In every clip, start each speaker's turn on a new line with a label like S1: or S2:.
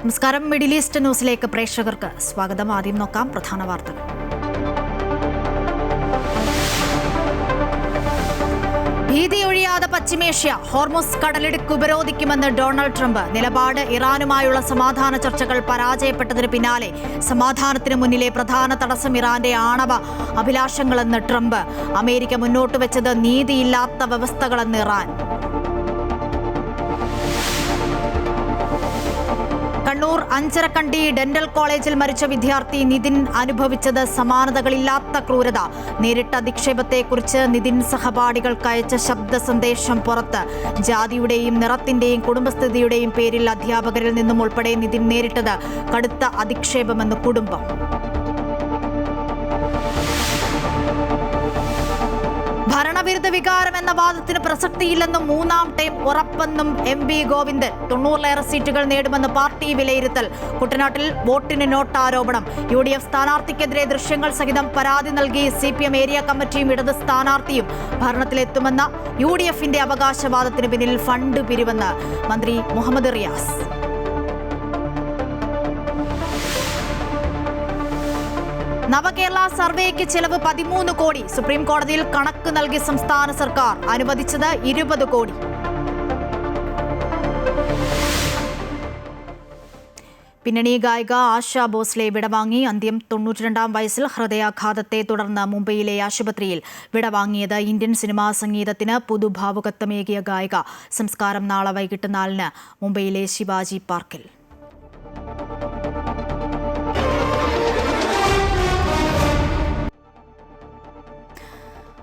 S1: നമസ്കാരം. Middle east ന്യൂസിലേക്ക് പ്രേക്ഷകർക്ക് സ്വാഗതം. ആദ്യം നോക്കാം പ്രധാന വാർത്തകൾ. ഭീതിയൊഴിയാതെ പശ്ചിമേഷ്യ. ഹോർമുസ് കടലിടുക്ക് ഉപരോധിക്കുമെന്ന് ഡൊണാൾഡ് ട്രംപ്. നിലപാട് ഇറാനുമായുള്ള സമാധാന ചർച്ചകൾ പരാജയപ്പെട്ടതിന് പിന്നാലെ സമാധാനത്തിന് മുന്നിലെ പ്രധാന തടസ്സം ഇറാന്റെ ആണവ അഭിലാഷങ്ങളെന്ന് ട്രംപ്. അമേരിക്ക മുന്നോട്ട് വെച്ചത് നീതിയില്ലാത്ത വ്യവസ്ഥകളെന്ന് ഇറാൻ. കണ്ണൂർ അഞ്ചരക്കണ്ടി ഡെന്റൽ കോളേജിൽ മരിച്ച വിദ്യാർത്ഥി നിതിൻ അനുഭവിച്ചത് സമാനതകളില്ലാത്ത ക്രൂരത. നേരിട്ട അധിക്ഷേപത്തെക്കുറിച്ച് നിതിൻ സഹപാഠികൾക്ക് അയച്ച ശബ്ദ സന്ദേശം പുറത്ത്. ജാതിയുടെയും നിറത്തിന്റെയും കുടുംബസ്ഥിതിയുടെയും പേരിൽ അധ്യാപകരിൽ നിന്നും ഉൾപ്പെടെ നിതിൻ നേരിട്ടത് കടുത്ത അധിക്ഷേപമെന്ന് കുടുംബം. ഭരണവിരുദ്ധ വികാരം എന്ന വാദത്തിന് പ്രസക്തിയില്ലെന്നും മൂന്നാം ടൈം ഉറപ്പെന്നും എം.വി. ഗോവിന്ദൻ. 90-ലേറെ സീറ്റുകൾ നേടുമെന്ന് പാർട്ടി വിലയിരുത്തൽ. കുട്ടനാട്ടിൽ വോട്ടിന് നോട്ട് ആരോപണം. UDF സ്ഥാനാർത്ഥിക്കെതിരെ ദൃശ്യങ്ങൾ സഹിതം പരാതി നൽകി CPM ഏരിയ കമ്മിറ്റിയും ഇടത് സ്ഥാനാർത്ഥിയും. ഭരണത്തിലെത്തുമെന്ന UDFന്റെ അവകാശവാദത്തിന് പിന്നിൽ ഫണ്ട് പിരിവെന്ന് മന്ത്രി മുഹമ്മദ് റിയാസ്. നവകേരള സർവേക്ക് ചെലവ് 13 കോടി. സുപ്രീം കോടതിയിൽ കണക്ക് നൽകി സംസ്ഥാന സർക്കാർ. അനുവദിച്ചത് 20 കോടി. പിന്നണി ഗായിക ആശാ ഭോസ്ലെ വിടവാങ്ങി. അന്ത്യം. 92-ാം വയസ്സിൽ ഹൃദയാഘാതത്തെ തുടർന്ന് മുംബൈയിലെ ആശുപത്രിയിൽ വിടവാങ്ങിയത്. ഇന്ത്യൻ സിനിമാ സംഗീതത്തിന് പുതുഭാവുകത്വമേകിയ ഗായിക. സംസ്കാരം നാളെ വൈകിട്ട് 4-ന് മുംബൈയിലെ ശിവാജി പാർക്കിൽ.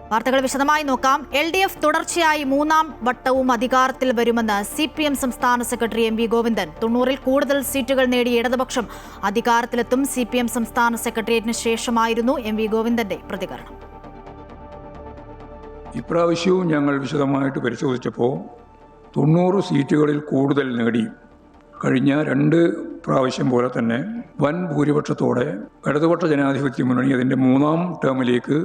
S1: വാർത്തകൾ വിശദമായി നോക്കാം. LDF തുടർച്ചയായി മൂന്നാം വട്ടവും അധികാരത്തിൽ വരുമെന്ന് CPM സംസ്ഥാന സെക്രട്ടറി M.V. ഗോവിന്ദൻ. 90-ൽ കൂടുതൽ സീറ്റുകൾ നേടി ഇടതുപക്ഷം അധികാരത്തിലെത്തും. CPM സംസ്ഥാന സെക്രട്ടേറിയറ്റിന് ശേഷമായിരുന്നു M.V. ഗോവിന്ദന്റെ പ്രതികരണം.
S2: ഇപ്രാവശ്യവും ഞങ്ങൾ വിശദമായിട്ട് പരിശോധിച്ചപ്പോൾ 90 സീറ്റുകളിൽ കൂടുതൽ നേടി. കഴിഞ്ഞ 2 പ്രാവശ്യം പോലെ തന്നെ വൻ ഭൂരിപക്ഷത്തോടെ ഇടതുപക്ഷ ജനാധിപത്യ മുന്നണി അതിൻ്റെ 3-ാം ടേമിലേക്ക്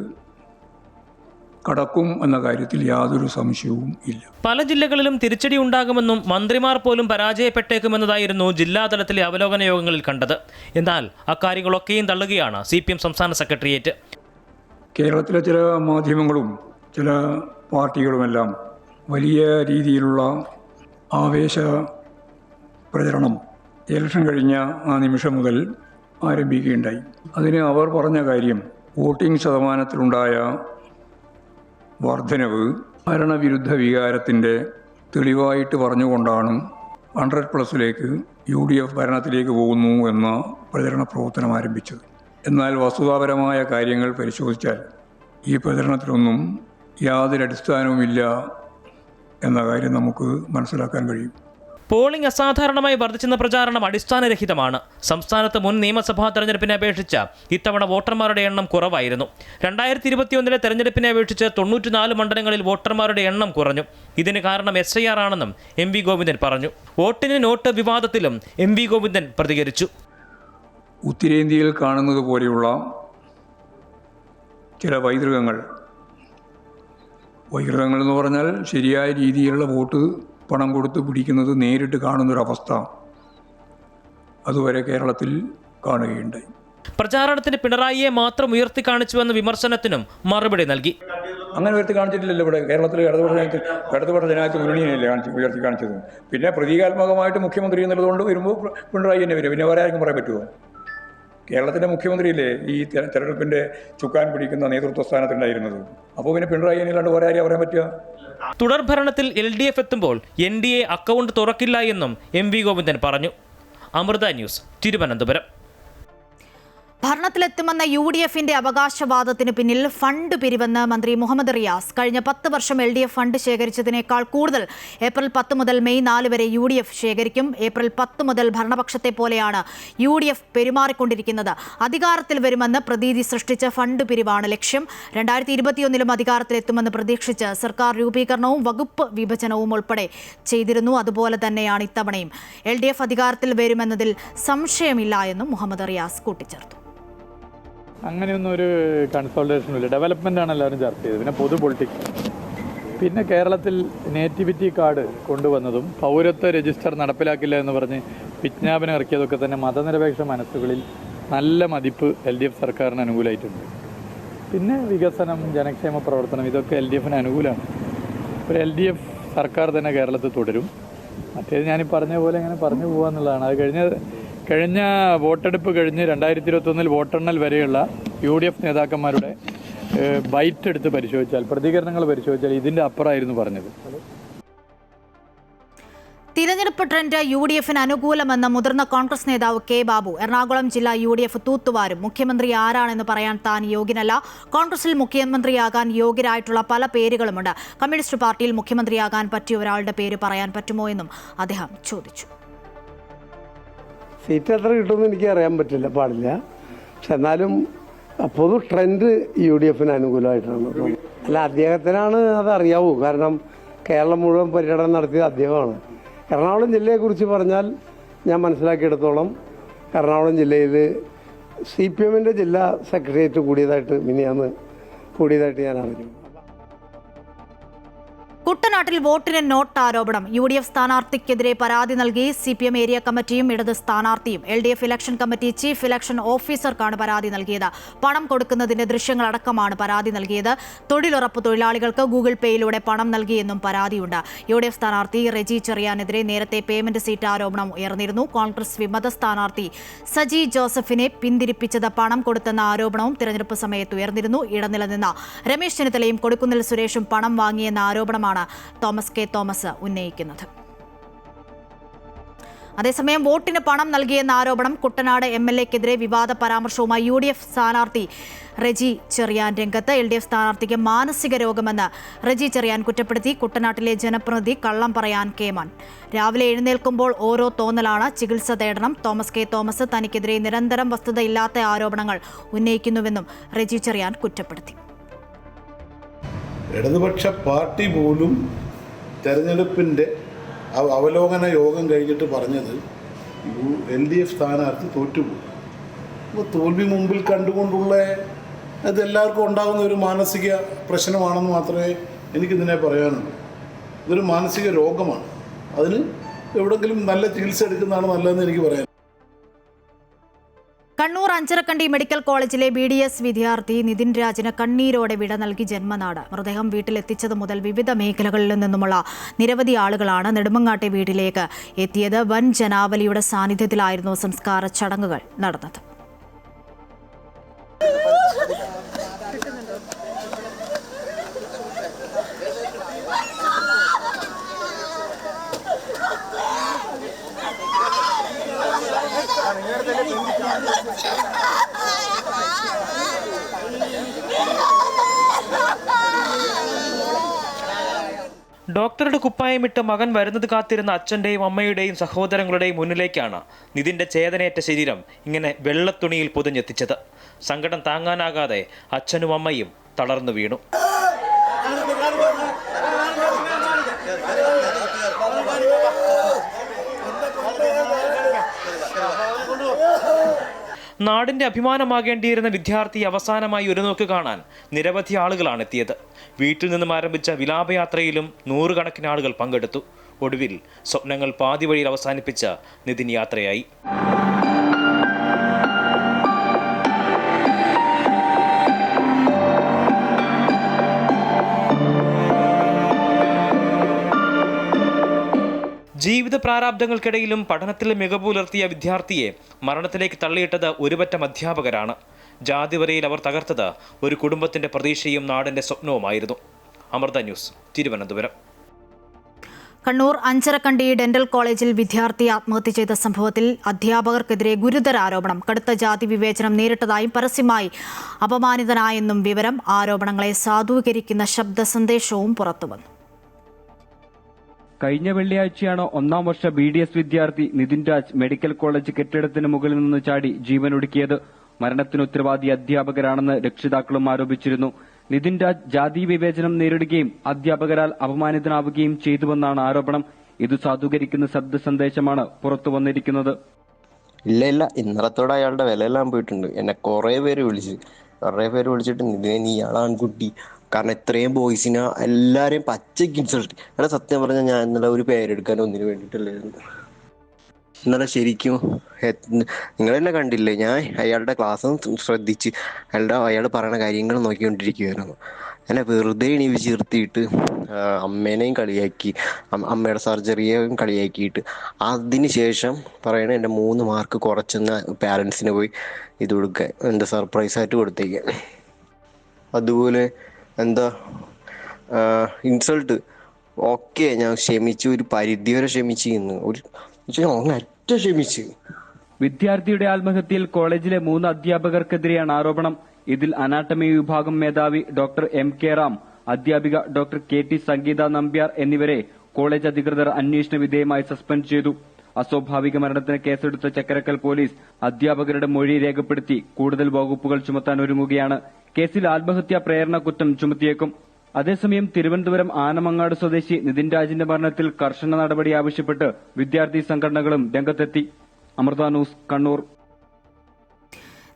S2: കടക്കും എന്ന കാര്യത്തിൽ യാതൊരു സംശയവും ഇല്ല.
S3: പല ജില്ലകളിലും തിരിച്ചടി ഉണ്ടാകുമെന്നും മന്ത്രിമാർ പോലും പരാജയപ്പെട്ടേക്കുമെന്നതായിരുന്നു ജില്ലാതലത്തിലെ അവലോകന യോഗങ്ങളിൽ കണ്ടത്. എന്നാൽ അക്കാര്യങ്ങളൊക്കെയും തള്ളുകയാണ് CPM സംസ്ഥാന സെക്രട്ടേറിയറ്റ്. കേരളത്തിലെ ചില മാധ്യമങ്ങളും ചില പാർട്ടികളുമെല്ലാം വലിയ രീതിയിലുള്ള ആവേശ പ്രചരണം ഇലക്ഷൻ കഴിഞ്ഞ ആ നിമിഷം മുതൽ ആരംഭിക്കുകയുണ്ടായി. അതിന് അവർ പറഞ്ഞ കാര്യം വോട്ടിംഗ് ശതമാനത്തിലുണ്ടായ വർധനവ് ഭരണവിരുദ്ധ വികാരത്തിൻ്റെ തെളിവായിട്ട് പറഞ്ഞുകൊണ്ടാണ് 100+ലേക്ക് UDF ഭരണത്തിലേക്ക് പോകുന്നു എന്ന പ്രചരണ പ്രവർത്തനം ആരംഭിച്ചത്. എന്നാൽ വസ്തുതാപരമായ കാര്യങ്ങൾ പരിശോധിച്ചാൽ ഈ പ്രചരണത്തിലൊന്നും യാതൊരു അടിസ്ഥാനവുമില്ല എന്ന കാര്യം നമുക്ക് മനസ്സിലാക്കാൻ കഴിയും. പോളിംഗ് അസാധാരണമായി വർദ്ധിച്ചെന്ന പ്രചാരണം അടിസ്ഥാനരഹിതമാണ്. സംസ്ഥാനത്ത് മുൻ നിയമസഭാ തെരഞ്ഞെടുപ്പിനെ അപേക്ഷിച്ച് ഇത്തവണ വോട്ടർമാരുടെ എണ്ണം കുറവായിരുന്നു. 2021-ലെ തെരഞ്ഞെടുപ്പിനെ അപേക്ഷിച്ച് 94 മണ്ഡലങ്ങളിൽ വോട്ടർമാരുടെ എണ്ണം കുറഞ്ഞു. ഇതിന് കാരണം SIR ആണെന്നും M.V. ഗോവിന്ദൻ പറഞ്ഞു. വോട്ടിന് നോട്ട് വിവാദത്തിലും M.V. ഗോവിന്ദൻ പ്രതികരിച്ചു. ഉത്തരേന്ത്യയിൽ കാണുന്നത് പോലെയുള്ള ചില വൈകൃതങ്ങൾ എന്ന് പറഞ്ഞാൽ ശരിയായ രീതിയിലുള്ള വോട്ട് പണം കൊടുത്ത് പിടിക്കുന്നത് നേരിട്ട് കാണുന്നൊരവസ്ഥ അതുവരെ കേരളത്തിൽ കാണുകയുണ്ടായി. പ്രചാരണത്തിന് പിണറായിയെ മാത്രം ഉയർത്തി കാണിച്ചുവെന്ന വിമർശനത്തിനും മറുപടി നൽകി. അങ്ങനെ ഉയർത്തി കാണിച്ചിട്ടില്ലല്ലോ. ഇവിടെ കേരളത്തിൽ ഇടതുപക്ഷ ജനാധിപത്യ മുന്നണിയല്ലേ ഉയർത്തി കാണിച്ചത്. പിന്നെ പ്രതീകാത്മകമായിട്ട് മുഖ്യമന്ത്രി എന്നുള്ളതുകൊണ്ട് വരുമ്പോൾ പിണറായി തന്നെ വരും. പിന്നെ വേറെ ആർക്കും പറയാൻ പറ്റുമോ? കേരളത്തിൻ്റെ മുഖ്യമന്ത്രിയില്ലേ ഈ തെരഞ്ഞെടുപ്പിൻ്റെ ചുക്കാൻ പിടിക്കുന്ന നേതൃത്വ സ്ഥാനത്തുണ്ടായിരുന്നത്. അപ്പോൾ പിന്നെ പിണറായി അല്ലാണ്ട് വേറെ ആരെയും പറയാൻ പറ്റുക? തുടർ ഭരണത്തിൽ LDF എത്തുമ്പോൾ NDA അക്കൗണ്ട് തുറക്കില്ല എന്നും M.V. ഗോവിന്ദൻ പറഞ്ഞു. അമൃത ന്യൂസ്, തിരുവനന്തപുരം.
S1: ഭരണത്തിലെത്തുമെന്ന UDFന്റെ അവകാശവാദത്തിന് പിന്നിൽ ഫണ്ട് പിരിവെന്ന് മന്ത്രി മുഹമ്മദ് റിയാസ്. കഴിഞ്ഞ 10 വർഷം LDF ഫണ്ട് ശേഖരിച്ചതിനേക്കാൾ കൂടുതൽ ഏപ്രിൽ 10 മുതൽ മെയ് 4 വരെ UDF ശേഖരിക്കും. ഏപ്രിൽ 10 മുതൽ ഭരണപക്ഷത്തെ പോലെയാണ് UDF പെരുമാറിക്കൊണ്ടിരിക്കുന്നത്. അധികാരത്തിൽ വരുമെന്ന് പ്രതീതി സൃഷ്ടിച്ച ഫണ്ട് പിരിവാണ് ലക്ഷ്യം. 2021-ലും അധികാരത്തിലെത്തുമെന്ന് പ്രതീക്ഷിച്ച് സർക്കാർ രൂപീകരണവും വകുപ്പ് വിഭജനവും ഉൾപ്പെടെ ചെയ്തിരുന്നു. അതുപോലെ തന്നെയാണ് ഇത്തവണയും. LDF അധികാരത്തിൽ വരുമെന്നതിൽ സംശയമില്ല എന്നും മുഹമ്മദ് റിയാസ് കൂട്ടിച്ചേർത്തു.
S4: അങ്ങനെയൊന്നും ഒരു കൺസോൾട്ടേഷനും ഇല്ല. ഡെവലപ്മെൻ്റാണ് എല്ലാവരും ചർച്ച ചെയ്തത്. പിന്നെ പൊതു പൊളിറ്റിക്സ്. പിന്നെ കേരളത്തിൽ നേറ്റിവിറ്റി കാർഡ് കൊണ്ടുവന്നതും പൗരത്വ രജിസ്റ്റർ നടപ്പിലാക്കില്ല എന്ന് പറഞ്ഞ് വിജ്ഞാപനം ഇറക്കിയതൊക്കെ തന്നെ മതനിരപേക്ഷ മനസ്സുകളിൽ നല്ല മതിപ്പ് LDF സർക്കാരിന് അനുകൂലമായിട്ടുണ്ട്. പിന്നെ വികസനം, ജനക്ഷേമ പ്രവർത്തനം ഇതൊക്കെ LDFന് അനുകൂലമാണ്. ഒരു LDF സർക്കാർ തന്നെ കേരളത്തിൽ തുടരും. മറ്റേത് ഞാനീ പറഞ്ഞ പോലെ ഇങ്ങനെ പറഞ്ഞു പോകാന്നുള്ളതാണ്. അത് കഴിഞ്ഞ വോട്ടെടുപ്പ് കഴിഞ്ഞ് 2021 വോട്ടെണ്ണൽ വരെയുള്ള UDF നേതാക്കന്മാരുടെ ബൈറ്റ് എടുത്ത് പരിശോധിച്ചാൽ, പ്രതികരണങ്ങൾ പരിശോധിച്ചാൽ ഇതിൻ്റെ അപ്പുറമായിരുന്നു പറഞ്ഞത്.
S1: തിരഞ്ഞെടുപ്പ് ട്രെൻഡ് UDFന് അനുകൂലമെന്ന മുതിർന്ന കോൺഗ്രസ് നേതാവ് K. ബാബു. എറണാകുളം ജില്ലാ UDF തൂത്തുവാരും. മുഖ്യമന്ത്രി ആരാണെന്ന് പറയാൻ താൻ യോഗ്യനല്ല. കോൺഗ്രസിൽ മുഖ്യമന്ത്രിയാകാൻ യോഗ്യരായിട്ടുള്ള പല പേരുകളുമുണ്ട്. കമ്മ്യൂണിസ്റ്റ് പാർട്ടിയിൽ മുഖ്യമന്ത്രിയാകാൻ പറ്റിയ ഒരാളുടെ പേര് പറയാൻ പറ്റുമോ എന്നും അദ്ദേഹം ചോദിച്ചു.
S5: സീറ്റ് എത്ര കിട്ടുമെന്ന് എനിക്ക് അറിയാൻ പാടില്ല. പക്ഷെ എന്നാലും പൊതു ട്രെൻഡ് UDFന് അനുകൂലമായിട്ടാണ്. അല്ല, അദ്ദേഹത്തിനാണ് അത് അറിയാവൂ. കാരണം കേരളം മുഴുവൻ പര്യടനം നടത്തിയത് അദ്ദേഹമാണ്. എറണാകുളം ജില്ലയെക്കുറിച്ച് പറഞ്ഞാൽ ഞാൻ മനസ്സിലാക്കിയെടുത്തോളം എറണാകുളം ജില്ലയിൽ CPMൻ്റെ ജില്ലാ സെക്രട്ടേറിയറ്റ് കൂടിയതായിട്ട് ഞാൻ അറിഞ്ഞു.
S1: കുട്ടനാട്ടിൽ വോട്ടിന് നോട്ട് ആരോപണം. UDF സ്ഥാനാർത്ഥിക്കെതിരെ പരാതി നൽകി CPM ഏരിയ കമ്മിറ്റിയും ഇടത് സ്ഥാനാർത്ഥിയും. LDF election committee chief election ഓഫീസർക്കാണ് പരാതി നൽകിയത്. പണം കൊടുക്കുന്നതിന്റെ ദൃശ്യങ്ങളടക്കമാണ് പരാതി നൽകിയത്. തൊഴിലുറപ്പ് തൊഴിലാളികൾക്ക് ഗൂഗിൾ പേയിലൂടെ പണം നൽകിയെന്നും പരാതിയുണ്ട്. UDF സ്ഥാനാർത്ഥി റെജി ചെറിയാനെതിരെ നേരത്തെ പേയ്മെന്റ് സീറ്റ് ആരോപണം ഉയർന്നിരുന്നു. കോൺഗ്രസ് വിമത സ്ഥാനാർത്ഥി സജി ജോസഫിനെ പിന്തിരിപ്പിച്ചത് പണം കൊടുത്തെന്ന ആരോപണവും തിരഞ്ഞെടുപ്പ് സമയത്ത് ഉയർന്നിരുന്നു. ഇടനിലനിന്ന രമേശ് ചെന്നിത്തലയും കൊടിക്കുന്നിൽ സുരേഷും പണം വാങ്ങിയെന്ന ആരോപണമാണ് തോമസ് കെ തോമസ് ഉന്നയിക്കുന്നത്. അതേസമയം വോട്ടിന് പണം നൽകിയെന്ന ആരോപണം. കുട്ടനാട് MLAക്കെതിരെ വിവാദ പരാമർശവുമായി UDF സ്ഥാനാർത്ഥി റെജി ചെറിയാൻ രംഗത്ത്. LDF സ്ഥാനാർത്ഥിക്ക് മാനസിക രോഗമെന്ന് റെജി ചെറിയാൻ കുറ്റപ്പെടുത്തി. കുട്ടനാട്ടിലെ ജനപ്രതിനിധി കള്ളം പറയാൻ കേമാൻ. രാവിലെ എഴുന്നേൽക്കുമ്പോൾ ഓരോ തോന്നലാണ്, ചികിത്സ തേടണം. തോമസ് കെ തോമസ് തനിക്കെതിരെ നിരന്തരം വസ്തുതയില്ലാത്ത ആരോപണങ്ങൾ ഉന്നയിക്കുന്നുവെന്നും റെജി ചെറിയാൻ കുറ്റപ്പെടുത്തി.
S6: ഇടതുപക്ഷ പാർട്ടി പോലും തെരഞ്ഞെടുപ്പിൻ്റെ അവലോകന യോഗം കഴിഞ്ഞിട്ട് പറഞ്ഞത് LDF സ്ഥാനാർത്ഥി തോറ്റുപോകും. അപ്പോൾ തോൽവി മുമ്പിൽ കണ്ടുകൊണ്ടുള്ള അതെല്ലാവർക്കും ഉണ്ടാകുന്ന ഒരു മാനസിക പ്രശ്നമാണെന്ന് മാത്രമേ എനിക്കിതിനെ പറയാനുള്ളൂ. ഇതൊരു മാനസിക രോഗമാണ്. അതിന് എവിടെയെങ്കിലും നല്ല ചികിത്സ എടുക്കുന്നതാണ് നല്ലതെന്ന് എനിക്ക് പറയാൻ.
S1: കണ്ണൂർ അഞ്ചരക്കണ്ടി മെഡിക്കൽ കോളേജിലെ BDS വിദ്യാർത്ഥി നിതിൻ രാജിന് കണ്ണീരോടെ വിട നൽകി ജന്മനാട്. മൃതദേഹം വീട്ടിലെത്തിച്ചത് മുതൽ വിവിധ മേഖലകളിൽ നിന്നുമുള്ള നിരവധി ആളുകളാണ് നെടുമങ്ങാട്ടെ വീട്ടിലേക്ക് എത്തിയത്. വൻ ജനാവലിയുടെ സാന്നിധ്യത്തിലായിരുന്നു സംസ്കാര ചടങ്ങുകൾ നടന്നത്.
S7: ഡോക്ടറുടെ കുപ്പായമിട്ട് മകൻ വരുന്നത് കാത്തിരുന്ന അച്ഛൻ്റെയും അമ്മയുടെയും സഹോദരങ്ങളുടെയും മുന്നിലേക്കാണ് നിതിൻ്റെ ചേതനയേറ്റ ശരീരം ഇങ്ങനെ വെള്ളത്തുണിയിൽ പൊതിഞ്ഞെത്തിച്ചത്. സങ്കടം താങ്ങാനാകാതെ അച്ഛനും അമ്മയും തളർന്നു വീണു. നാടിൻ്റെ അഭിമാനമാകേണ്ടിയിരുന്ന വിദ്യാർത്ഥി അവസാനമായി ഒരു നോക്ക് കാണാൻ നിരവധി ആളുകളാണ് എത്തിയത്. വീട്ടിൽ നിന്നും ആരംഭിച്ച വിലാപയാത്രയിലും നൂറുകണക്കിന് ആളുകൾ പങ്കെടുത്തു. ഒടുവിൽ സ്വപ്നങ്ങൾ പാതി വഴിയിൽ അവസാനിപ്പിച്ച നിതിൻ യാത്രയായി. ജീവിത പ്രാരാബ്ദങ്ങൾക്കിടയിലും പഠനത്തിൽ മികവ് പുലർത്തിയ വിദ്യാർത്ഥിയെ മരണത്തിലേക്ക് തള്ളിയിട്ടത് ഒരുപറ്റം അധ്യാപകരാണ്. ജാതിവരയിൽ അവർ തകർത്തത് ഒരു കുടുംബത്തിന്റെ പ്രതീക്ഷയും നാടിന്റെ സ്വപ്നവുമായിരുന്നു. അമൃത ന്യൂസ്, തിരുവനന്തപുരം.
S1: കണ്ണൂർ അഞ്ചരക്കണ്ടി ഡെന്റൽ കോളേജിൽ വിദ്യാർത്ഥി ആത്മഹത്യ ചെയ്ത സംഭവത്തിൽ അധ്യാപകർക്കെതിരെ ഗുരുതര ആരോപണം. കടുത്ത ജാതി വിവേചനം നേരിട്ടതായും പരസ്യമായി അപമാനിതനായെന്നും വിവരം. ആരോപണങ്ങളെ സാധൂകരിക്കുന്ന ശബ്ദ സന്ദേശവും പുറത്തുവന്നു.
S8: കഴിഞ്ഞ വെള്ളിയാഴ്ചയാണ് 1ാം വർഷ BDS വിദ്യാർത്ഥി നിതിൻ രാജ് മെഡിക്കൽ കോളേജ് കെട്ടിടത്തിന് മുകളിൽ നിന്ന് ചാടി ജീവനൊടുക്കിയത്. മരണത്തിന് ഉത്തരവാദി അധ്യാപകരാണെന്ന് രക്ഷിതാക്കളും ആരോപിച്ചിരുന്നു. നിതിൻ രാജ് ജാതി വിവേചനം നേരിടുകയും അധ്യാപകരാൽ അപമാനിതനാവുകയും ചെയ്തുവെന്നാണ് ആരോപണം. ഇത് സാധൂകരിക്കുന്ന ശബ്ദ സന്ദേശമാണ് പുറത്തു വന്നിരിക്കുന്നത്.
S9: ഇല്ല, ഇന്നലത്തോടെ അയാളുടെ വിലയെല്ലാം പോയിട്ടുണ്ട്. എന്നെ കുറേ പേര് വിളിച്ചിട്ട് നിതിനെ നീ ആൺകുട്ടി, കാരണം ഇത്രയും ബോയ്സിനെ എല്ലാരെയും പച്ചയ്ക്ക് ഇൻസൾട്ട്. അല്ല, സത്യം പറഞ്ഞാൽ ഞാൻ ഇന്നലെ ഒരു പേരെടുക്കാൻ ഒന്നിനു വേണ്ടിയിട്ടല്ലായിരുന്നു. ഇന്നലെ ശരിക്കും നിങ്ങൾ തന്നെ കണ്ടില്ലേ, ഞാൻ അയാളുടെ ക്ലാസ് ശ്രദ്ധിച്ച് അയാൾ പറയുന്ന കാര്യങ്ങൾ നോക്കിക്കൊണ്ടിരിക്കുകയായിരുന്നു. എന്നെ വെറുതെ എണീപ്പിച്ചിരുത്തിയിട്ട് അമ്മേനെയും കളിയാക്കി, അമ്മയുടെ സർജറിയെയും കളിയാക്കിയിട്ട് അതിന് ശേഷം പറയണ എൻ്റെ 3 മാർക്ക് കുറച്ചെന്ന് പാരൻസിന് പോയി ഇത് കൊടുക്കാൻ, എന്താ സർപ്രൈസായിട്ട് കൊടുത്തേക്കാൻ. അതുപോലെ എന്താ ഇൻസൾട്ട് ഓക്കെ, ഞാൻ ക്ഷമിച്ചു, ഒരു പരിധിവരെ ക്ഷമിച്ചിരുന്നു, ഒരൊറ്റ ക്ഷമിച്ച്.
S8: വിദ്യാർത്ഥിയുടെ ആത്മഹത്യയിൽ കോളേജിലെ 3 അധ്യാപകർക്കെതിരെയാണ് ആരോപണം. ഇതിൽ അനാട്ടമി വിഭാഗം മേധാവി ഡോക്ടർ MK റാം, അധ്യാപിക ഡോക്ടർ KT സംഗീത നമ്പ്യാർ എന്നിവരെ കോളേജ് അധികൃതർ അന്വേഷണ വിധേയമായി സസ്പെൻഡ് ചെയ്തു. അസ്വാഭാവിക മരണത്തിന് കേസെടുത്ത ചക്കരക്കൽ പോലീസ് അധ്യാപകരുടെ മൊഴി രേഖപ്പെടുത്തി കൂടുതൽ വകുപ്പുകൾ ചുമത്താൻ ഒരുങ്ങുകയാണ്. കേസിൽ ആത്മഹത്യാ പ്രേരണ കുറ്റം ചുമത്തിയേക്കും. അതേസമയം തിരുവനന്തപുരം ആനമങ്ങാട് സ്വദേശി നിതിൻ രാജിന്റെ മരണത്തിൽ കർശന നടപടി ആവശ്യപ്പെട്ട് വിദ്യാർത്ഥി സംഘടനകളും രംഗത്തെത്തി. അമൃത ന്യൂസ്, കണ്ണൂർ.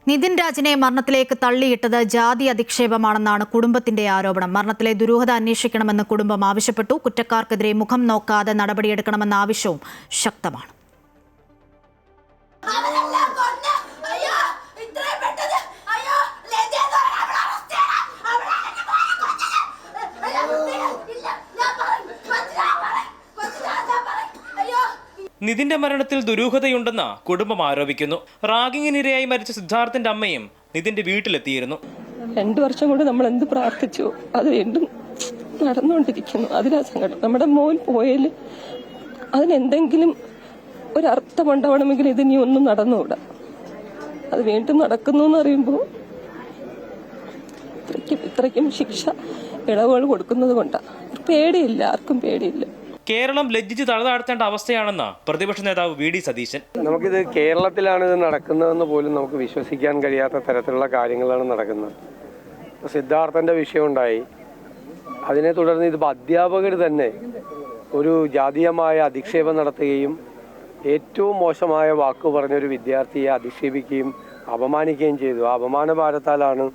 S1: നിതിൻ രാജിനെ മരണത്തിലേക്ക് തള്ളിയിട്ടത് ജാതി അധിക്ഷേപമാണെന്നാണ് കുടുംബത്തിന്റെ ആരോപണം. മരണത്തിലെ ദുരൂഹത അന്വേഷിക്കണമെന്ന് കുടുംബം ആവശ്യപ്പെട്ടു. കുറ്റക്കാർക്കെതിരെ മുഖം നോക്കാതെ നടപടിയെടുക്കണമെന്ന ആവശ്യവും ശക്തമാണ്.
S7: നിതിന്റെ മരണത്തിൽ ദുരൂഹതയുണ്ടെന്ന് കുടുംബം ആരോപിക്കുന്നു. റാഗിങ്ങിനിരയായി മരിച്ച സിദ്ധാർത്ഥന്റെ അമ്മയും നിതിന്റെ വീട്ടിലെത്തിയിരുന്നു.
S10: 2 വർഷം കൊണ്ട് നമ്മൾ എന്ത് പ്രാർത്ഥിച്ചു അത് വീണ്ടും നടന്നുകൊണ്ടിരിക്കുന്നു. അതിലാ സങ്കടം. നമ്മുടെ മോൻ പോയാൽ അതിനെന്തെങ്കിലും ഒരർത്ഥമുണ്ടാവണമെങ്കിൽ ഇതിനി ഒന്നും നടന്നുകൂടാ. അത് വീണ്ടും നടക്കുന്നു എന്ന് അറിയുമ്പോൾ ഇത്രയ്ക്കും ശിക്ഷ ഇളവുകൾ കൊടുക്കുന്നത് കൊണ്ടാണ്. പേടിയില്ല, ആർക്കും പേടിയില്ല.
S7: കേരളം ലജ്ജിച്ച് തലതാഴ്ത്തേണ്ട അവസ്ഥയാണെന്ന് പ്രതിപക്ഷ നേതാവ് VD സതീശൻ.
S5: നമുക്കിത് കേരളത്തിലാണ് ഇത് നടക്കുന്നതെന്ന് പോലും നമുക്ക് വിശ്വസിക്കാൻ കഴിയാത്ത തരത്തിലുള്ള കാര്യങ്ങളാണ് നടക്കുന്നത്. സിദ്ധാർത്ഥന്റെ വിഷയമുണ്ടായി, അതിനെ തുടർന്ന് ഇതിപ്പോൾ അധ്യാപകർ തന്നെ ഒരു ജാതീയമായ അധിക്ഷേപം നടത്തുകയും ഏറ്റവും മോശമായ വാക്ക് പറഞ്ഞൊരു വിദ്യാർത്ഥിയെ അധിക്ഷേപിക്കുകയും അപമാനിക്കുകയും ചെയ്തു. ആ അപമാന ഭാരത്താലാണ്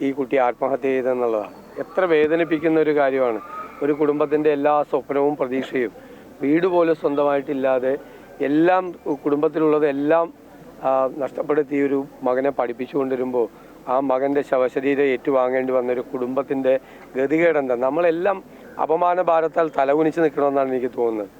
S5: ഈ കുട്ടി ആത്മഹത്യ ചെയ്തതെന്നുള്ളതാണ്. എത്ര വേദനിപ്പിക്കുന്ന ഒരു കാര്യമാണ്. ഒരു കുടുംബത്തിൻ്റെ എല്ലാ സ്വപ്നവും പ്രതീക്ഷയും വീട് പോലും സ്വന്തമായിട്ടില്ലാതെ എല്ലാം കുടുംബത്തിലുള്ളതെല്ലാം നഷ്ടപ്പെടുത്തി ഒരു മകനെ പഠിപ്പിച്ചുകൊണ്ടിരുമ്പോൾ ആ മകൻ്റെ ശവശരീരം ഏറ്റുവാങ്ങേണ്ടി വന്നൊരു കുടുംബത്തിൻ്റെ ഗതികേടെന്താ? നമ്മളെല്ലാം അപമാന ഭാരത്താൽ തലകുനിച്ച് നിൽക്കണമെന്നാണ് എനിക്ക് തോന്നുന്നത്.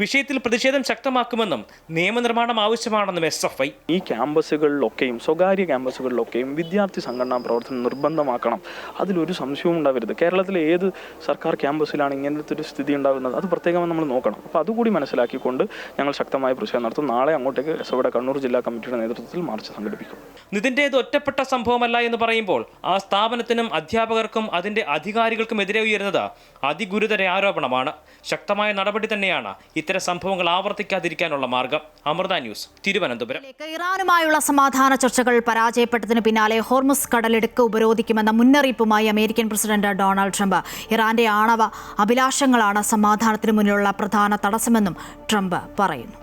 S7: വിഷയത്തിൽ പ്രതിഷേധം ശക്തമാക്കുമെന്നും നിയമനിർമ്മാണം ആവശ്യമാണെന്നും SFI.
S11: ഈ ക്യാമ്പസുകളിലൊക്കെയും സ്വകാര്യ ക്യാമ്പസുകളിലൊക്കെയും വിദ്യാർത്ഥി സംഘടനാ പ്രവർത്തനം നിർബന്ധമാക്കണം. അതിലൊരു സംശയവും ഉണ്ടാവരുത്. കേരളത്തിലെ ഏത് സർക്കാർ ക്യാമ്പസിലാണ് ഇങ്ങനത്തെ ഒരു സ്ഥിതി ഉണ്ടാകുന്നത് അത് പ്രത്യേകം നമ്മൾ നോക്കണം. അപ്പോൾ അതുകൂടി മനസ്സിലാക്കിക്കൊണ്ട് ഞങ്ങൾ ശക്തമായ പ്രതിഷേധം നടത്തും. നാളെ അങ്ങോട്ടേക്ക് SFIയുടെ കണ്ണൂർ ജില്ലാ കമ്മിറ്റിയുടെ നേതൃത്വത്തിൽ മാർച്ച് സംഘടിപ്പിക്കും.
S7: നിതിൻ്റേത് ഒറ്റപ്പെട്ട സംഭവമല്ല എന്ന് പറയുമ്പോൾ ആ സ്ഥാപനത്തിനും അധ്യാപകർക്കും അതിന്റെ അധികാരികൾക്കും എതിരെ ഉയരുന്നത് അതിഗുരുതര ആരോപണമാണ്. ശക്തമായ നടപടി തന്നെയാണ് ഇത്തരം സംഭവങ്ങൾ ആവർത്തിക്കാതിരിക്കാനുള്ള മാർഗം. അമൃത ന്യൂസ്, തിരുവനന്തപുരം.
S1: ഇറാനുമായുള്ള സമാധാന ചർച്ചകൾ പരാജയപ്പെട്ടതിന് പിന്നാലെ ഹോർമുസ് കടലിടുക്ക് ഉപരോധിക്കുമെന്ന മുന്നറിയിപ്പുമായി അമേരിക്കൻ പ്രസിഡന്റ് ഡൊണാൾഡ് ട്രംപ്. ഇറാന്റെ ആണവ അഭിലാഷങ്ങളാണ് സമാധാനത്തിന് മുന്നിലുള്ള പ്രധാന തടസ്സമെന്നും ട്രംപ് പറയുന്നു.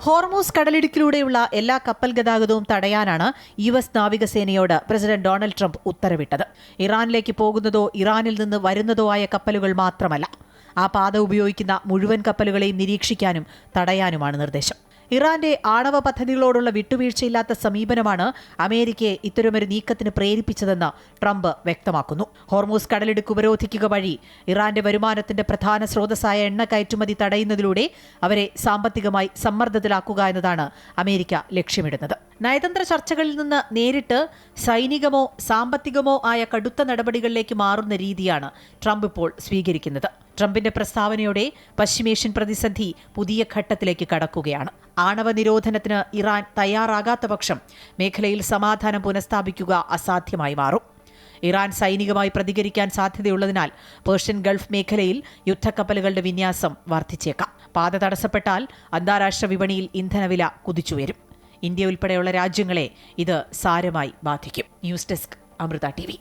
S12: ഹോർമൂസ് കടലിടുക്കിലൂടെയുള്ള എല്ലാ കപ്പൽ ഗതാഗതവും തടയാനാണ് US നാവികസേനയോട് പ്രസിഡന്റ് ഡൊണാൾഡ് ട്രംപ് ഉത്തരവിട്ടത്. ഇറാനിലേക്ക് പോകുന്നതോ ഇറാനിൽ നിന്ന് വരുന്നതോ ആയ കപ്പലുകൾ മാത്രമല്ല, ആ പാത ഉപയോഗിക്കുന്ന മുഴുവൻ കപ്പലുകളെയും നിരീക്ഷിക്കാനും തടയാനുമാണ് നിർദ്ദേശം. ഇറാന്റെ ആണവ പദ്ധതികളോടുള്ള വിട്ടുവീഴ്ചയില്ലാത്ത സമീപനമാണ് അമേരിക്കയെ ഇത്തരമൊരു നീക്കത്തിന് പ്രേരിപ്പിച്ചതെന്ന് ട്രംപ് വ്യക്തമാക്കുന്നു. ഹോർമൂസ് കടലിടുക്ക് ഉപരോധിക്കുക വഴി ഇറാന്റെ വരുമാനത്തിന്റെ പ്രധാന സ്രോതസ്സായ എണ്ണ കയറ്റുമതി തടയുന്നതിലൂടെ അവരെ സാമ്പത്തികമായി സമ്മർദ്ദത്തിലാക്കുക എന്നതാണ് അമേരിക്ക ലക്ഷ്യമിടുന്നത്. നയതന്ത്ര ചർച്ചകളിൽ നിന്ന് നേരിട്ട് സൈനികമോ സാമ്പത്തികമോ ആയ കടുത്ത നടപടികളിലേക്ക് മാറുന്ന രീതിയാണ് ട്രംപ് ഇപ്പോൾ സ്വീകരിക്കുന്നത്. ട്രംപിന്റെ പ്രസ്താവനയോടെ പശ്ചിമേഷ്യൻ പ്രതിസന്ധി പുതിയ ഘട്ടത്തിലേക്ക് കടക്കുകയാണ്. ആണവ നിരോധനത്തിന് ഇറാൻ തയ്യാറാകാത്ത പക്ഷം മേഖലയിൽ സമാധാനം പുനഃസ്ഥാപിക്കുക അസാധ്യമായി മാറും. ഇറാൻ സൈനികമായി പ്രതികരിക്കാൻ സാധ്യതയുള്ളതിനാൽ പേർഷ്യൻ ഗൾഫ് മേഖലയിൽ യുദ്ധക്കപ്പലുകളുടെ വിന്യാസം വർദ്ധിച്ചേക്കാം. പാത തടസ്സപ്പെട്ടാൽ അന്താരാഷ്ട്ര വിപണിയിൽ ഇന്ധനവില കുതിച്ചുയരും. ഇന്ത്യ ഉൾപ്പെടെയുള്ള രാജ്യങ്ങളെ ഇത് സാരമായി ബാധിക്കും. News desk, Amrita TV.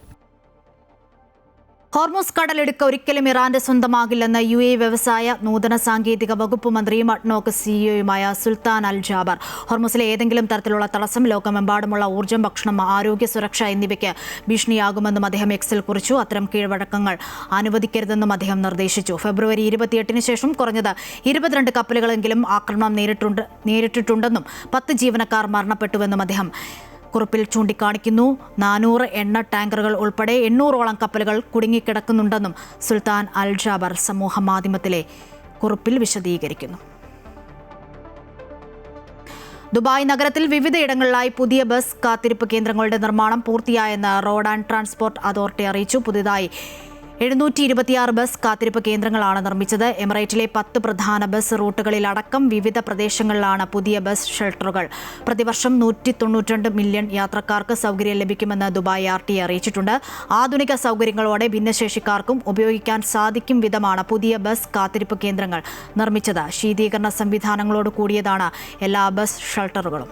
S1: Hormuz കടലിടുക്ക് ഒരിക്കലും ഇറാന്റെ സ്വന്തമാകില്ലെന്ന് UAE വ്യവസായ നൂതന സാങ്കേതിക വകുപ്പ് മന്ത്രിയും അഡ്നോക്ക് സിഇഒയുമായ സുൽത്താൻ അൽ ജാബർ. ഹോർമുസിലെ ഏതെങ്കിലും തരത്തിലുള്ള തടസ്സം ലോകമെമ്പാടുമുള്ള ഊർജ്ജം, ഭക്ഷണം, ആരോഗ്യ സുരക്ഷ എന്നിവയ്ക്ക് ഭീഷണിയാകുമെന്നും അദ്ദേഹം എക്സിൽ കുറിച്ചു. അത്തരം കീഴ്വഴക്കങ്ങൾ അനുവദിക്കരുതെന്നും അദ്ദേഹം നിർദ്ദേശിച്ചു. ഫെബ്രുവരി 28 ശേഷം കുറഞ്ഞത് 22 കപ്പലുകളെങ്കിലും ആക്രമണം നേരിട്ടിട്ടുണ്ടെന്നും 10 ജീവനക്കാർ മരണപ്പെട്ടുവെന്നും അദ്ദേഹം കുറിപ്പിൽ ചൂണ്ടിക്കാണിക്കുന്നു. 400 എണ്ണ ടാങ്കറുകൾ ഉൾപ്പെടെ 800ഓളം കപ്പലുകൾ കുടുങ്ങിക്കിടക്കുന്നുണ്ടെന്നും സുൽത്താൻ അൽ ജാബർ സമൂഹ മാധ്യമത്തിലെ കുറിപ്പിൽ വിശദീകരിക്കുന്നു. ദുബായ് നഗരത്തിൽ വിവിധയിടങ്ങളിലായി പുതിയ ബസ് കാത്തിരിപ്പ് കേന്ദ്രങ്ങളുടെ നിർമ്മാണം പൂർത്തിയായെന്ന് റോഡ് ആൻഡ് ട്രാൻസ്പോർട്ട് അതോറിറ്റി അറിയിച്ചു. പുതിയതായി 726 ബസ് കാത്തിരിപ്പ് കേന്ദ്രങ്ങളാണ് നിർമ്മിച്ചത്. എമിറേറ്റിലെ 10 പ്രധാന ബസ് റൂട്ടുകളിലടക്കം വിവിധ പ്രദേശങ്ങളിലാണ് പുതിയ ബസ് ഷെൽട്ടറുകൾ. പ്രതിവർഷം 192 മില്യൺ യാത്രക്കാർക്ക് സൗകര്യം ലഭിക്കുമെന്ന് ദുബായ് RTA അറിയിച്ചിട്ടുണ്ട്. ആധുനിക സൗകര്യങ്ങളോടെ ഭിന്നശേഷിക്കാർക്കും ഉപയോഗിക്കാൻ സാധിക്കും വിധമാണ് പുതിയ ബസ് കാത്തിരിപ്പ് കേന്ദ്രങ്ങൾ നിർമ്മിച്ചത്. ശീതീകരണ സംവിധാനങ്ങളോട് കൂടിയതാണ് എല്ലാ ബസ് ഷെൽട്ടറുകളും.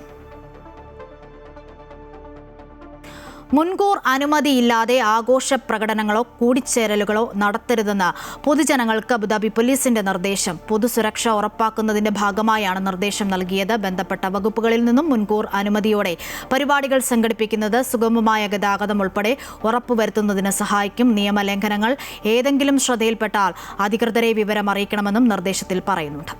S1: മുൻകൂർ അനുമതിയില്ലാതെ ആഘോഷ പ്രകടനങ്ങളോ കൂടിച്ചേരലുകളോ നടത്തരുതെന്ന് പൊതുജനങ്ങൾക്ക് അബുദാബി പോലീസിന്റെ നിർദ്ദേശം. പൊതുസുരക്ഷ ഉറപ്പാക്കുന്നതിന്റെ ഭാഗമായാണ് നിർദ്ദേശം നൽകിയത്. ബന്ധപ്പെട്ട വകുപ്പുകളിൽ നിന്നും മുൻകൂർ അനുമതിയോടെ പരിപാടികൾ സംഘടിപ്പിക്കുന്നത് സുഗമമായ ഗതാഗതം ഉൾപ്പെടെ ഉറപ്പുവരുത്തുന്നതിന് സഹായിക്കും. നിയമലംഘനങ്ങൾ ഏതെങ്കിലും ശ്രദ്ധയിൽപ്പെട്ടാൽ അധികൃതരെ വിവരം അറിയിക്കണമെന്നും നിർദ്ദേശത്തിൽ പറയുന്നുണ്ട്.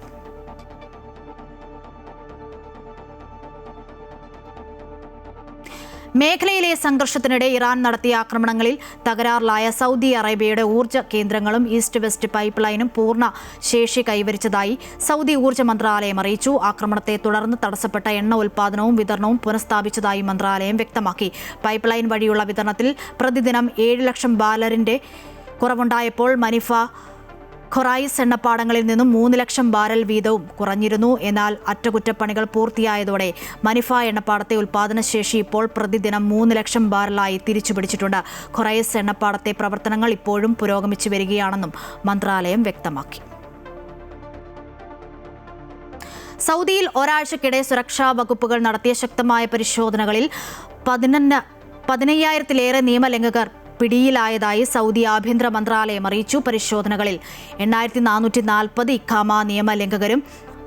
S1: മേഖലയിലെ സംഘർഷത്തിനിടെ ഇറാൻ നടത്തിയ ആക്രമണങ്ങളിൽ തകരാറിലായ സൗദി അറേബ്യയുടെ ഊർജ്ജ കേന്ദ്രങ്ങളും ഈസ്റ്റ് വെസ്റ്റ് പൈപ്പ് ലൈനും പൂർണ്ണ ശേഷി കൈവരിച്ചതായി സൗദി ഊർജ്ജ മന്ത്രാലയം അറിയിച്ചു. ആക്രമണത്തെ തുടർന്ന് തടസ്സപ്പെട്ട എണ്ണ ഉൽപ്പാദനവും വിതരണവും പുനഃസ്ഥാപിച്ചതായി മന്ത്രാലയം വ്യക്തമാക്കി. പൈപ്പ് ലൈൻ വഴിയുള്ള വിതരണത്തിൽ പ്രതിദിനം 7 ലക്ഷം ബാരലിന്റെ കുറവുണ്ടായപ്പോൾ മനിഫ ഖൊറൈസ് എണ്ണപ്പാടങ്ങളിൽ നിന്നും 3 ലക്ഷം ബാരൽ വീതവും കുറഞ്ഞിരുന്നു. എന്നാൽ അറ്റകുറ്റപ്പണികൾ പൂർത്തിയായതോടെ മനിഫ എണ്ണപ്പാടത്തെ ഉൽപ്പാദനശേഷി ഇപ്പോൾ പ്രതിദിനം 3 ലക്ഷം ബാരലായി തിരിച്ചുപിടിച്ചിട്ടുണ്ട്. ഖൊറൈസ് എണ്ണപ്പാടത്തെ പ്രവർത്തനങ്ങൾ ഇപ്പോഴും പുരോഗമിച്ചു വരികയാണെന്നും മന്ത്രാലയം വ്യക്തമാക്കി. സൗദിയിൽ ഒരാഴ്ചക്കിടെ സുരക്ഷാ വകുപ്പുകൾ നടത്തിയ ശക്തമായ പരിശോധനകളിൽ 15,000-ലേറെ നിയമലംഘകർ പിടിയിലായതായി സൗദി ആഭ്യന്തര മന്ത്രാലയം അറിയിച്ചു. പരിശോധനകളിൽ 8,440 ഇഖാമ നിയമലംഘകരും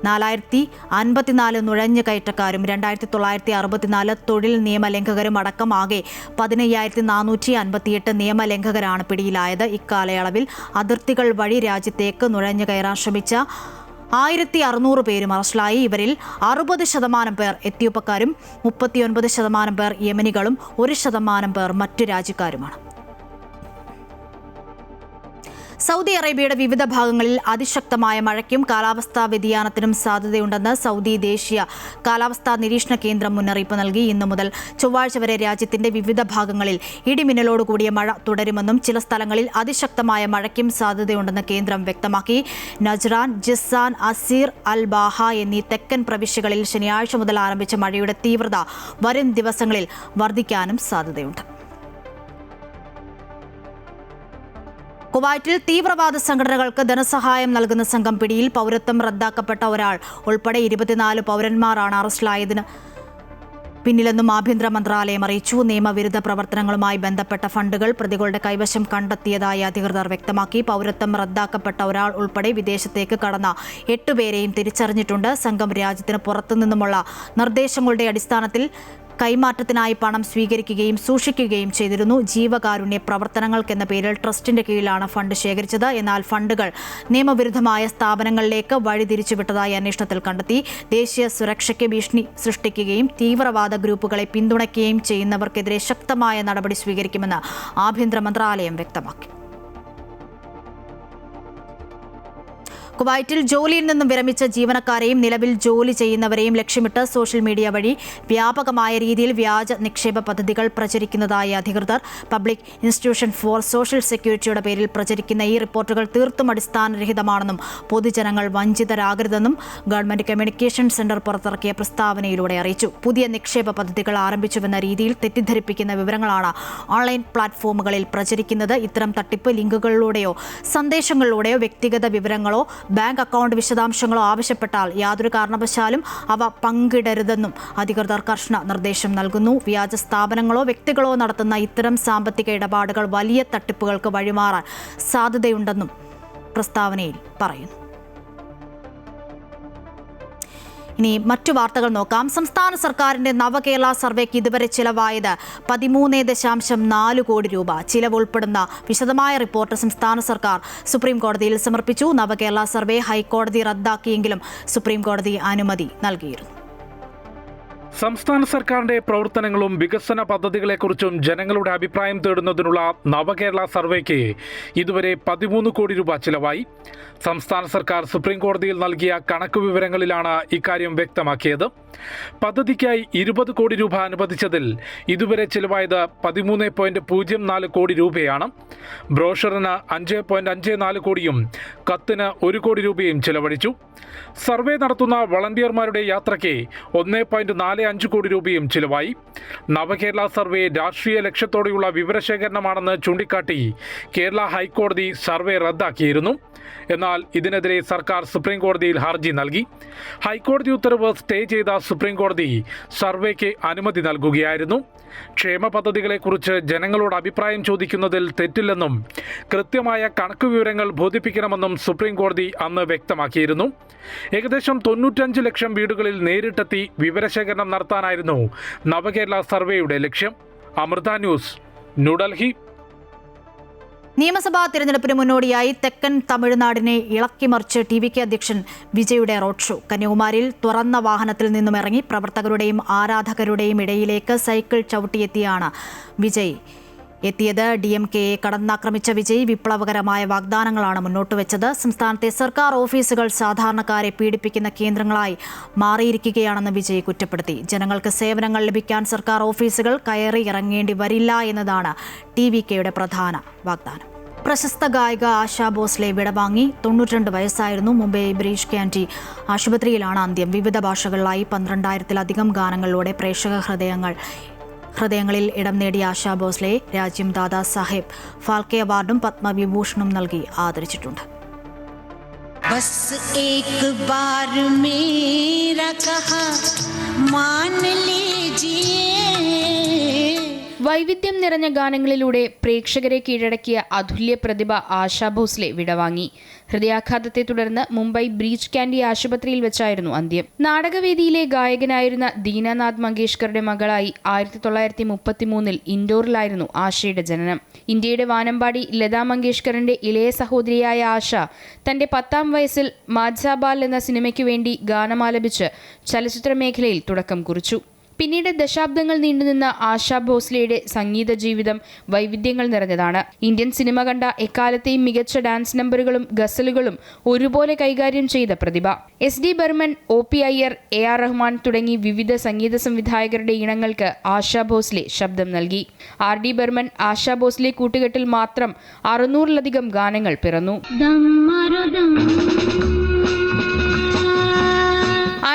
S1: 4,054 നുഴഞ്ഞു കയറ്റക്കാരും 2,964 തൊഴിൽ നിയമലംഘകരും അടക്കം ആകെ 15,458 നിയമലംഘകരാണ് പിടിയിലായത്. ഇക്കാലയളവിൽ അതിർത്തികൾ വഴി രാജ്യത്തേക്ക് നുഴഞ്ഞു കയറാൻ ശ്രമിച്ച 1,600 പേരും അറസ്റ്റിലായി. ഇവരിൽ 60% പേർ എത്യോപ്യക്കാരും 39% പേർ യമനികളും 1% പേർ മറ്റു രാജ്യക്കാരുമാണ്. സൗദി അറേബ്യയുടെ വിവിധ ഭാഗങ്ങളിൽ അതിശക്തമായ മഴയ്ക്കും കാലാവസ്ഥാ വ്യതിയാനത്തിനും സാധ്യതയുണ്ടെന്ന് സൗദി ദേശീയ കാലാവസ്ഥാ നിരീക്ഷണ കേന്ദ്രം മുന്നറിയിപ്പ് നൽകി. ഇന്നു മുതൽ ചൊവ്വാഴ്ച വരെ രാജ്യത്തിന്റെ വിവിധ ഭാഗങ്ങളിൽ ഇടിമിന്നലോടുകൂടിയ മഴ തുടരുമെന്നും ചില സ്ഥലങ്ങളിൽ അതിശക്തമായ മഴയ്ക്കും സാധ്യതയുണ്ടെന്ന് കേന്ദ്രം വ്യക്തമാക്കി. നജ്റാൻ, ജിസാൻ, അസീർ, അൽ ബാഹ എന്നീ തെക്കൻ പ്രവിശ്യകളിൽ ശനിയാഴ്ച മുതൽ ആരംഭിച്ച മഴയുടെ തീവ്രത വരും ദിവസങ്ങളിൽ വർദ്ധിക്കാനും സാധ്യതയുണ്ട്. കുവൈറ്റിൽ തീവ്രവാദ സംഘടനകൾക്ക് ധനസഹായം നൽകുന്ന സംഘം പിടിയിൽ. പൗരത്വം റദ്ദാക്കപ്പെട്ട ഒരാൾ ഉൾപ്പെടെ 24 പൗരന്മാരാണ് അറസ്റ്റിലായതിന് പിന്നിലെന്നും ആഭ്യന്തര മന്ത്രാലയം അറിയിച്ചു. നിയമവിരുദ്ധ പ്രവർത്തനങ്ങളുമായി ബന്ധപ്പെട്ട ഫണ്ടുകൾ പ്രതികളുടെ കൈവശം കണ്ടെത്തിയതായി അധികൃതർ വ്യക്തമാക്കി. പൗരത്വം റദ്ദാക്കപ്പെട്ട ഒരാൾ ഉൾപ്പെടെ വിദേശത്തേക്ക് കടന്ന 8 പേരെയും തിരിച്ചറിഞ്ഞിട്ടുണ്ട്. സംഘം രാജ്യത്തിന് പുറത്തുനിന്നുമുള്ള നിർദ്ദേശങ്ങളുടെ അടിസ്ഥാനത്തിൽ കൈമാറ്റത്തിനായി പണം സ്വീകരിക്കുകയും സൂക്ഷിക്കുകയും ചെയ്തിരുന്നു. ജീവകാരുണ്യ പ്രവർത്തനങ്ങൾക്കെന്ന പേരിൽ ട്രസ്റ്റിന്റെ കീഴിലാണ് ഫണ്ട് ശേഖരിച്ചത്. എന്നാൽ ഫണ്ടുകൾ നിയമവിരുദ്ധമായ സ്ഥാപനങ്ങളിലേക്ക് വഴിതിരിച്ചുവിട്ടതായി അന്വേഷണത്തിൽ കണ്ടെത്തി. ദേശീയ സുരക്ഷയ്ക്ക് ഭീഷണി സൃഷ്ടിക്കുകയും തീവ്രവാദ ഗ്രൂപ്പുകളെ പിന്തുണയ്ക്കുകയും ചെയ്യുന്നവർക്കെതിരെ ശക്തമായ നടപടി സ്വീകരിക്കുമെന്ന് ആഭ്യന്തര മന്ത്രാലയം വ്യക്തമാക്കി. കുവൈറ്റിൽ ജോലിയിൽ നിന്നും വിരമിച്ച ജീവനക്കാരെയും നിലവിൽ ജോലി ചെയ്യുന്നവരെയും ലക്ഷ്യമിട്ട് സോഷ്യൽ മീഡിയ വഴി വ്യാപകമായ രീതിയിൽ വ്യാജ നിക്ഷേപ പദ്ധതികൾ പ്രചരിക്കുന്നതായി അധികൃതർ. പബ്ലിക് ഇൻസ്റ്റിറ്റ്യൂഷൻ ഫോർ സോഷ്യൽ സെക്യൂരിറ്റിയുടെ പേരിൽ പ്രചരിക്കുന്ന ഈ റിപ്പോർട്ടുകൾ തീർത്തും അടിസ്ഥാനരഹിതമാണെന്നും പൊതുജനങ്ങൾ വഞ്ചിതരാകരുതെന്നും ഗവൺമെന്റ് കമ്മ്യൂണിക്കേഷൻ സെന്റർ പുറത്തിറക്കിയ പ്രസ്താവനയിലൂടെ അറിയിച്ചു. പുതിയ നിക്ഷേപ പദ്ധതികൾ ആരംഭിച്ചുവെന്ന രീതിയിൽ തെറ്റിദ്ധരിപ്പിക്കുന്ന വിവരങ്ങളാണ് ഓൺലൈൻ പ്ലാറ്റ്ഫോമുകളിൽ പ്രചരിക്കുന്നത്. ഇത്തരം തട്ടിപ്പ് ലിങ്കുകളിലൂടെയോ സന്ദേശങ്ങളിലൂടെയോ വ്യക്തിഗത വിവരങ്ങളോ ബാങ്ക് അക്കൗണ്ട് വിശദാംശങ്ങളോ ആവശ്യപ്പെട്ടാൽ യാതൊരു കാരണവശാലും അവ പങ്കിടരുതെന്നും അധികൃതർ കർശന നിർദ്ദേശം നൽകുന്നു. വ്യാജ സ്ഥാപനങ്ങളോ വ്യക്തികളോ നടത്തുന്ന ഇത്തരം സാമ്പത്തിക ഇടപാടുകൾ വലിയ തട്ടിപ്പുകൾക്ക് വഴിമാറാൻ സാധ്യതയുണ്ടെന്നും പ്രസ്താവനയിൽ പറയുന്നു. ഇനി മറ്റു വാർത്തകൾ നോക്കാം. സംസ്ഥാന സർക്കാരിന്റെ നവകേരള സർവേക്ക് ഇതുവരെ ചിലവായത് 13.4 കോടി രൂപ. ചിലവ് ഉൾപ്പെടുന്ന വിശദമായ റിപ്പോർട്ട് സംസ്ഥാന സർക്കാർ സുപ്രീം കോടതിയിൽ സമർപ്പിച്ചു. നവകേരള സർവേ ഹൈക്കോടതി റദ്ദാക്കിയെങ്കിലും സുപ്രീം കോടതി അനുമതി നൽകിയിരുന്നു.
S13: സംസ്ഥാന സർക്കാരിന്റെ പ്രവർത്തനങ്ങളും വികസന പദ്ധതികളെക്കുറിച്ചും ജനങ്ങളുടെ അഭിപ്രായം തേടുന്നതിനുള്ള നവകേരള സർവേക്ക് ഇതുവരെ 13 കോടി രൂപ ചിലവായി. സംസ്ഥാന സർക്കാർ സുപ്രീം കോടതിയിൽ നൽകിയ കണക്ക് വിവരങ്ങളിലാണ് ഇക്കാര്യം വ്യക്തമാക്കിയത്. പദ്ധതിക്കായി 20 കോടി രൂപ അനുവദിച്ചതിൽ ഇതുവരെ ചിലവായത് 13.04 കോടി രൂപയാണ്. ബ്രോഷറിന് 5.54 കോടിയും കത്തിന് 1 കോടി രൂപയും ചിലവഴിച്ചു. സർവേ നടത്തുന്ന വളണ്ടിയർമാരുടെ യാത്രയ്ക്ക് 1.45 കോടി രൂപയും ചിലവായി. നവകേരള സർവേ രാഷ്ട്രീയ ലക്ഷ്യത്തോടെയുള്ള വിവരശേഖരണമാണെന്ന് ചൂണ്ടിക്കാട്ടി കേരള ഹൈക്കോടതി സർവേ റദ്ദാക്കിയിരുന്നു. എന്നാൽ ഇതിനെതിരെ സർക്കാർ സുപ്രീം കോടതിയിൽ ഹർജി നൽകി. ഹൈക്കോടതി ഉത്തരവ് സ്റ്റേ ചെയ്ത സുപ്രീം കോടതി സർവേക്ക് അനുമതി നൽകുകയായിരുന്നു. ക്ഷേമ പദ്ധതികളെക്കുറിച്ച് ജനങ്ങളോട് അഭിപ്രായം ചോദിക്കുന്നതിൽ തെറ്റില്ലെന്നും കൃത്യമായ കണക്ക് വിവരങ്ങൾ ബോധിപ്പിക്കണമെന്നും സുപ്രീം കോടതി അന്ന് വ്യക്തമാക്കിയിരുന്നു. ഏകദേശം 95 ലക്ഷം വീടുകളിൽ നേരിട്ടെത്തി വിവരശേഖരണം നടത്താനായിരുന്നു നവകേരള സർവേയുടെ ലക്ഷ്യം. അമൃത ന്യൂസ്, ന്യൂഡൽഹി.
S1: നിയമസഭാ തിരഞ്ഞെടുപ്പിന് മുന്നോടിയായി തെക്കൻ തമിഴ്നാടിനെ ഇളക്കിമറിച്ച് TVK അധ്യക്ഷൻ വിജയുടെ റോഡ് ഷോ. കന്യാകുമാരിയിൽ തുറന്ന വാഹനത്തിൽ നിന്നും ഇറങ്ങി പ്രവർത്തകരുടെയും ആരാധകരുടെയും ഇടയിലേക്ക് സൈക്കിൾ ചവിട്ടിയെത്തിയാണ് വിജയ് എത്തിയത്. DMKയെ കടന്നാക്രമിച്ച വിജയ് വിപ്ലവകരമായ വാഗ്ദാനങ്ങളാണ് മുന്നോട്ട് വെച്ചത്. സംസ്ഥാനത്തെ സർക്കാർ ഓഫീസുകൾ സാധാരണക്കാരെ പീഡിപ്പിക്കുന്ന കേന്ദ്രങ്ങളായി മാറിയിരിക്കുകയാണെന്ന് വിജയ് കുറ്റപ്പെടുത്തി. ജനങ്ങൾക്ക് സേവനങ്ങൾ ലഭിക്കാൻ സർക്കാർ ഓഫീസുകൾ കയറി ഇറങ്ങേണ്ടി വരില്ല എന്നതാണ് TVKയുടെ പ്രധാന വാഗ്ദാനം. പ്രശസ്ത ഗായിക ആശാ ഭോസ്ലെ വിടവാങ്ങി. 92 വയസ്സായിരുന്നു. മുംബൈ ബ്രീച്ച് കാൻഡി ആശുപത്രിയിലാണ് അന്ത്യം. വിവിധ ഭാഷകളിലായി 12,000-ലധികം ഗാനങ്ങളിലൂടെ പ്രേക്ഷക ഹൃദയങ്ങളിൽ ഇടം നേടിയ ആശാ ഭോസ്ലെ രാജ്യം ദാദാ സാഹേബ് ഫാൽക്കെ അവാർഡും പത്മവിഭൂഷണും നൽകി ആദരിച്ചിട്ടുണ്ട്.
S14: വൈവിധ്യം നിറഞ്ഞ ഗാനങ്ങളിലൂടെ പ്രേക്ഷകരെ കീഴടക്കിയ അതുല്യ പ്രതിഭ ആശാ ഭോസ്ലെ വിടവാങ്ങി. ഹൃദയാഘാതത്തെ തുടർന്ന് മുംബൈ ബ്രീച്ച് കാൻഡി ആശുപത്രിയിൽ വെച്ചായിരുന്നു അന്ത്യം. നാടകവേദിയിലെ ഗായകനായിരുന്ന ദീനാനാഥ് മങ്കേഷ്കറുടെ മകളായി 1933 ഇൻഡോറിലായിരുന്നു ആശയുടെ ജനനം. ഇന്ത്യയുടെ വാനമ്പാടി ലതാ മങ്കേഷ്കറിന്റെ ഇളയ സഹോദരിയായ ആശ തന്റെ 10ാം വയസ്സിൽ മാഝാബാൽ എന്ന സിനിമയ്ക്കു വേണ്ടി ഗാനമാലപിച്ച് ചലച്ചിത്ര മേഖലയിൽ തുടക്കം കുറിച്ചു. പിന്നീട് ദശാബ്ദങ്ങൾ നീണ്ടുനിന്ന ആശാ ഭോസ്ലെയുടെ സംഗീത ജീവിതം വൈവിധ്യങ്ങൾ നിറഞ്ഞതാണ്. ഇന്ത്യൻ സിനിമ കണ്ട എക്കാലത്തെയും മികച്ച ഡാൻസ് നമ്പറുകളും ഗസലുകളും ഒരുപോലെ കൈകാര്യം ചെയ്ത പ്രതിഭ. SD Barman, OP Iyer, AR Rahman തുടങ്ങി വിവിധ സംഗീത സംവിധായകരുടെ ഈണങ്ങൾക്ക് ആശാ ഭോസ്ലെ ശബ്ദം നൽകി. RD ബർമൻ, ആശാ ഭോസ്ലെ കൂട്ടുകെട്ടിൽ മാത്രം 600-ലധികം ഗാനങ്ങൾ പിറന്നു.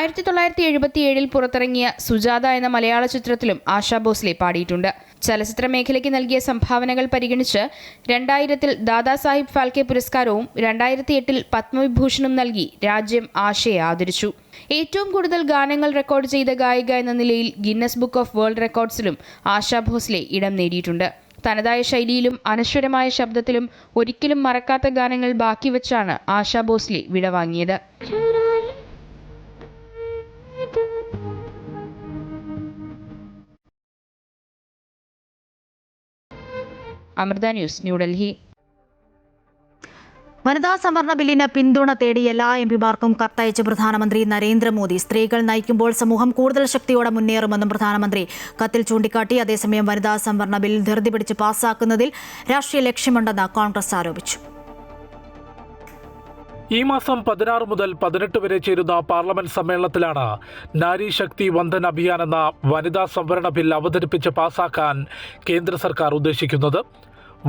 S14: 1977 പുറത്തിറങ്ങിയ സുജാത എന്ന മലയാള ചിത്രത്തിലും ആശാ ഭോസ്ലെ പാടിയിട്ടുണ്ട്. ചലച്ചിത്ര മേഖലയ്ക്ക് നൽകിയ സംഭാവനകൾ പരിഗണിച്ച് 2000 ദാദാ സാഹിബ് ഫാൽക്കെ പുരസ്കാരവും 2008 പത്മവിഭൂഷണും നൽകി രാജ്യം ആശയെ ആദരിച്ചു. ഏറ്റവും കൂടുതൽ ഗാനങ്ങൾ റെക്കോർഡ് ചെയ്ത ഗായിക എന്ന നിലയിൽ ഗിന്നസ് ബുക്ക് ഓഫ് വേൾഡ് റെക്കോർഡ്സിലും ആശാ ഭോസ്ലെ ഇടം നേടിയിട്ടുണ്ട്. തനതായ ശൈലിയിലും അനശ്വരമായ ശബ്ദത്തിലും ഒരിക്കലും മറക്കാത്ത ഗാനങ്ങൾ ബാക്കിവെച്ചാണ് ആശാ ഭോസ്ലെ വിടവാങ്ങിയത്. അമൃത ന്യൂസ്, ന്യൂഡൽഹി.
S1: വനിതാ സംവരണ ബില്ലിന് പിന്തുണ തേടി എല്ലാ MPമാർക്കും കത്തയച്ച് പ്രധാനമന്ത്രി നരേന്ദ്രമോദി. സ്ത്രീകൾ നയിക്കുമ്പോൾ സമൂഹം കൂടുതൽ ശക്തിയോടെ മുന്നേറുമെന്നും പ്രധാനമന്ത്രി കത്തിൽ ചൂണ്ടിക്കാട്ടി. അതേസമയം വനിതാ സംവരണ ബിൽ ധൃതി പിടിച്ച് പാസ്സാക്കുന്നതിൽ രാഷ്ട്രീയ ലക്ഷ്യമുണ്ടെന്ന് കോൺഗ്രസ് ആരോപിച്ചു.
S13: ഈ മാസം 16 മുതൽ 18 വരെ ചേരുന്ന പാർലമെന്റ് സമ്മേളനത്തിലാണ് നാരി ശക്തി വന്ദൻ അഭിയാൻ എന്ന വനിതാ സംവരണ ബിൽ അവതരിപ്പിച്ച് പാസാക്കാൻ കേന്ദ്ര സർക്കാർ ഉദ്ദേശിക്കുന്നത്.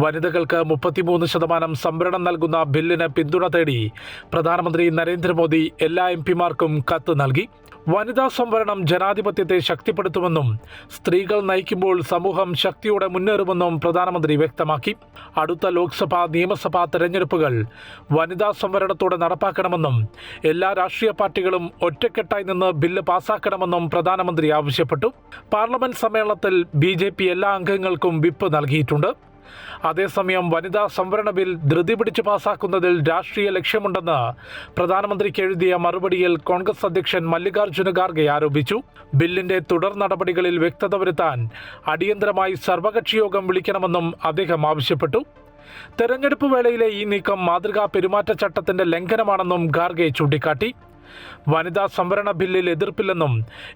S13: വനിതകൾക്ക് 33% സംവരണം നൽകുന്ന ബില്ലിന് പിന്തുണ തേടി പ്രധാനമന്ത്രി നരേന്ദ്രമോദി എല്ലാ MPമാർക്കും കത്ത് നൽകി. വനിതാ സംവരണം ജനാധിപത്യത്തെ ശക്തിപ്പെടുത്തുമെന്നും സ്ത്രീകൾ നയിക്കുമ്പോൾ സമൂഹം ശക്തിയോടെ മുന്നേറുമെന്നും പ്രധാനമന്ത്രി വ്യക്തമാക്കി. അടുത്ത ലോക്സഭാ നിയമസഭാ തെരഞ്ഞെടുപ്പുകൾ വനിതാ സംവരണത്തോടെ നടപ്പാക്കണമെന്നും എല്ലാ രാഷ്ട്രീയ പാർട്ടികളും ഒറ്റക്കെട്ടായി നിന്ന് ബില്ല് പാസാക്കണമെന്നും പ്രധാനമന്ത്രി ആവശ്യപ്പെട്ടു. പാർലമെന്റ് സമ്മേളനത്തിൽ BJP എല്ലാ അംഗങ്ങൾക്കും വിപ്പ് നൽകിയിട്ടുണ്ട്. അതേസമയം വനിതാ സംവരണ ബിൽ ധൃതി പിടിച്ച് പാസാക്കുന്നതിൽ രാഷ്ട്രീയ ലക്ഷ്യമുണ്ടെന്ന് പ്രധാനമന്ത്രിക്ക് എഴുതിയ മറുപടിയിൽ കോൺഗ്രസ് അധ്യക്ഷൻ മല്ലികാർജ്ജുന ഖാർഗെ ആരോപിച്ചു. ബില്ലിന്റെ തുടർ നടപടികളിൽ വ്യക്തത വരുത്താൻ അടിയന്തരമായി സർവകക്ഷി യോഗം വിളിക്കണമെന്നും അദ്ദേഹം ആവശ്യപ്പെട്ടു. തെരഞ്ഞെടുപ്പ് വേളയിലെ ഈ നീക്കം മാതൃകാ പെരുമാറ്റച്ചട്ടത്തിന്റെ ലംഘനമാണെന്നും ഖാർഗെ ചൂണ്ടിക്കാട്ടി. വനിതാ സംവരണ ബില്ലിൽ എതിർപ്പില്ലെന്നും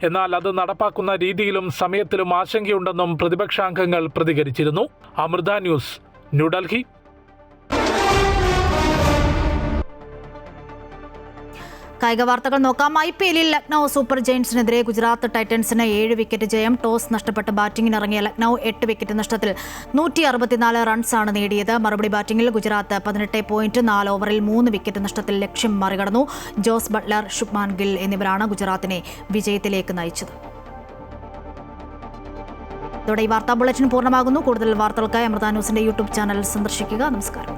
S13: എന്നാൽ അത് നടപ്പാക്കുന്ന രീതിയിലും സമയത്തിലും ആശങ്കയുണ്ടെന്നും പ്രതിപക്ഷാംഗങ്ങൾ പ്രതികരിച്ചിരുന്നു. അമൃത ന്യൂസ്, ന്യൂഡൽഹി.
S1: കായിക വാർത്തകൾ നോക്കാം. IPL-ൽ ലക്നൗ സൂപ്പർ ജയൻസിനെതിരെ ഗുജറാത്ത് ടൈറ്റൻസിന് 7 വിക്കറ്റ് ജയം. ടോസ് നഷ്ടപ്പെട്ട് ബാറ്റിംഗിനിറങ്ങിയ ലക്നൗ 8 വിക്കറ്റ് നഷ്ടത്തിൽ 164 റൺസാണ് നേടിയത്. മറുപടി ബാറ്റിംഗിൽ ഗുജറാത്ത് 18.4 ഓവറിൽ 3 വിക്കറ്റ് നഷ്ടത്തിൽ ലക്ഷ്യം മറികടന്നു. ജോസ് ബട്ട്ലർ, ശുഭ്മാൻ ഗിൽ എന്നിവരാണ് ഗുജറാത്തിനെ വിജയത്തിലേക്ക് നയിച്ചത്. ഇതോടെ ഈ വാർത്താ ബുള്ളറ്റിൻ പൂർണ്ണമാകുന്നു. കൂടുതൽ വാർത്തകൾക്കായി അമൃത ന്യൂസിന്റെ യൂട്യൂബ് ചാനൽ സന്ദർശിക്കുക. നമസ്കാരം.